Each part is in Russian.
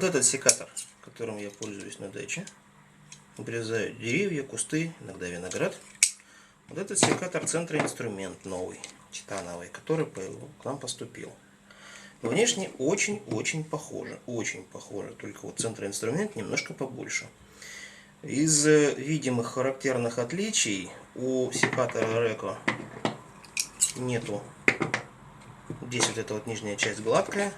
Вот этот секатор, которым я пользуюсь на даче, обрезаю деревья, кусты, иногда виноград. Вот этот секатор Центра Инструмент новый, титановый, который к нам поступил. Внешне очень-очень похоже, только вот Центра Инструмент немножко побольше. Из видимых характерных отличий у секатора Реко нету. Здесь вот эта вот нижняя часть гладкая,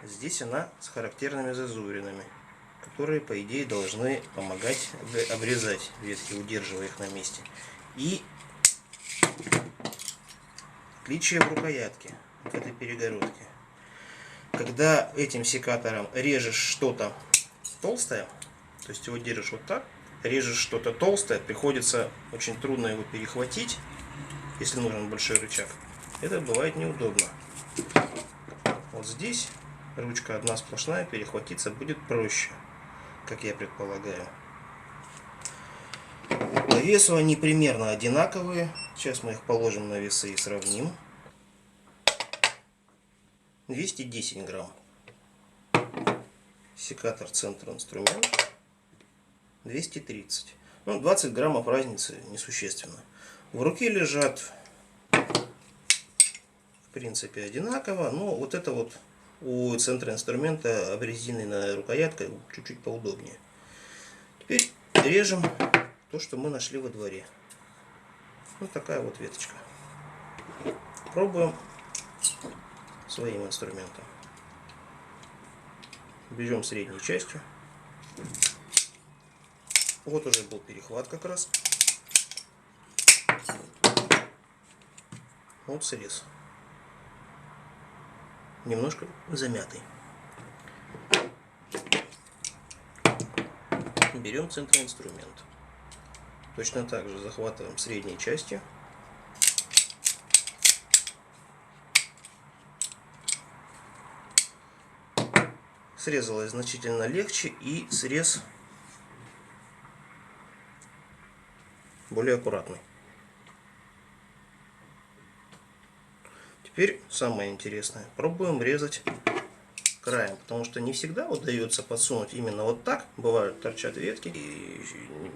здесь она с характерными зазубринами, которые, по идее, должны помогать обрезать ветки, удерживая их на месте. И отличие в рукоятке от этой перегородки. Когда этим секатором режешь что-то толстое, то есть его держишь вот так, режешь что-то толстое, приходится очень трудно его перехватить, если нужен большой рычаг. Это бывает неудобно. Вот здесь ручка одна сплошная, перехватиться будет проще, как я предполагаю. По весу они примерно одинаковые. Сейчас мы их положим на весы и сравним. 210 грамм. Секатор Центра Инструмент 230. Ну, 20 граммов разницы несущественно. В руке лежат в принципе одинаково, но вот это вот у Центра Инструмента обрезиненная рукоятка чуть-чуть поудобнее. Теперь режем то, что мы нашли во дворе. Вот такая вот веточка. Пробуем своим инструментом. Берем средней частью. Вот уже был перехват как раз. Вот срез. Немножко замятый. Берем Центра Инструмент. Точно так же захватываем средней частью. Срезалось значительно легче, и срез более аккуратный. Теперь самое интересное. Пробуем резать краем, потому что не всегда удается подсунуть именно вот так. Бывают, торчат ветки и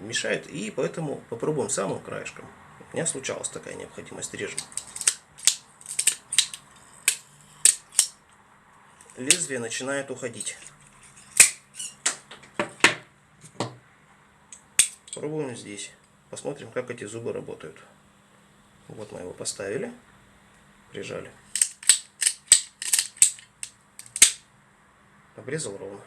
мешает, и поэтому попробуем самым краешком. У меня случалась такая необходимость. Режем. Лезвие начинает уходить. Пробуем здесь. Посмотрим, как эти зубы работают. Вот мы его поставили, прижали. Обрезал ровно.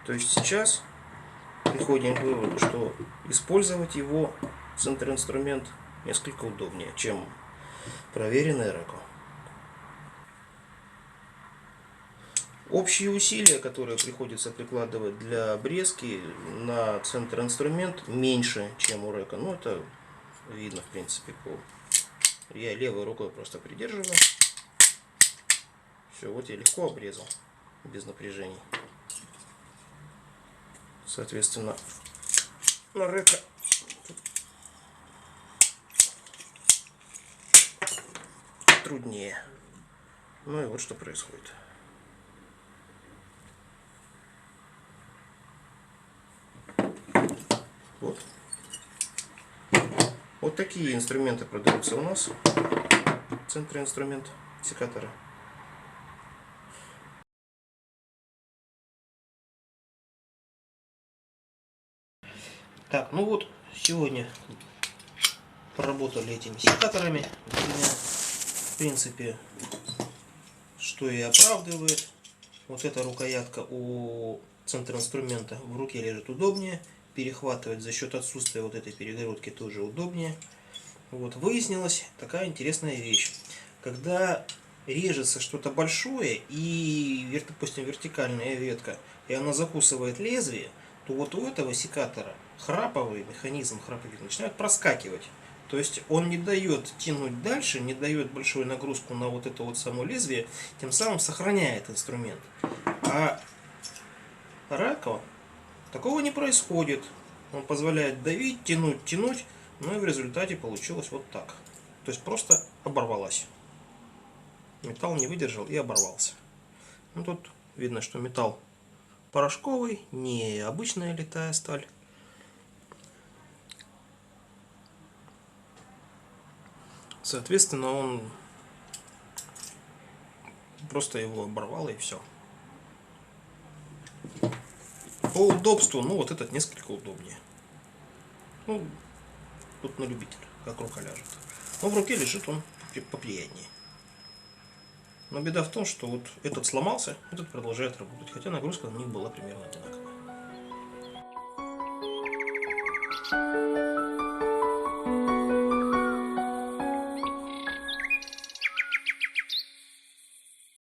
То есть сейчас приходим к выводу, что использовать его Центр Инструмент несколько удобнее, чем проверенный Реко. Общие усилия, которые приходится прикладывать для обрезки на Центр Инструмент, меньше, чем у Реко. Ну, это видно, в принципе, я левой рукой просто придерживаю. Все, вот я легко обрезал, без напряжений. Соответственно, на Реко труднее. Ну и вот что происходит. Вот. Вот такие инструменты продаются у нас в Центре Инструмент секатора. Так, ну вот, сегодня поработали этими секаторами. В принципе, что и оправдывает. Вот эта рукоятка у Центра Инструмента в руке лежит удобнее. Перехватывать за счет отсутствия вот этой перегородки тоже удобнее. Вот, выяснилась такая интересная вещь. Когда режется что-то большое, и, допустим, вертикальная ветка, и она закусывает лезвие, то вот у этого секатора храповый механизм храповик начинает проскакивать. То есть он не дает тянуть дальше, не дает большую нагрузку на вот это вот само лезвие, тем самым сохраняет инструмент. А Реко такого не происходит. Он позволяет давить, тянуть, тянуть, но и в результате получилось вот так. То есть просто оборвалась. Металл не выдержал и оборвался. Ну, тут видно, что металл порошковый, не обычная литая сталь. Соответственно, он просто его оборвал и все. По удобству, ну вот этот несколько удобнее. Ну, тут на любителя, как рука ляжет. Но в руке лежит он поприятнее. Но беда в том, что вот этот сломался, этот продолжает работать, хотя нагрузка на них была примерно одинаковая.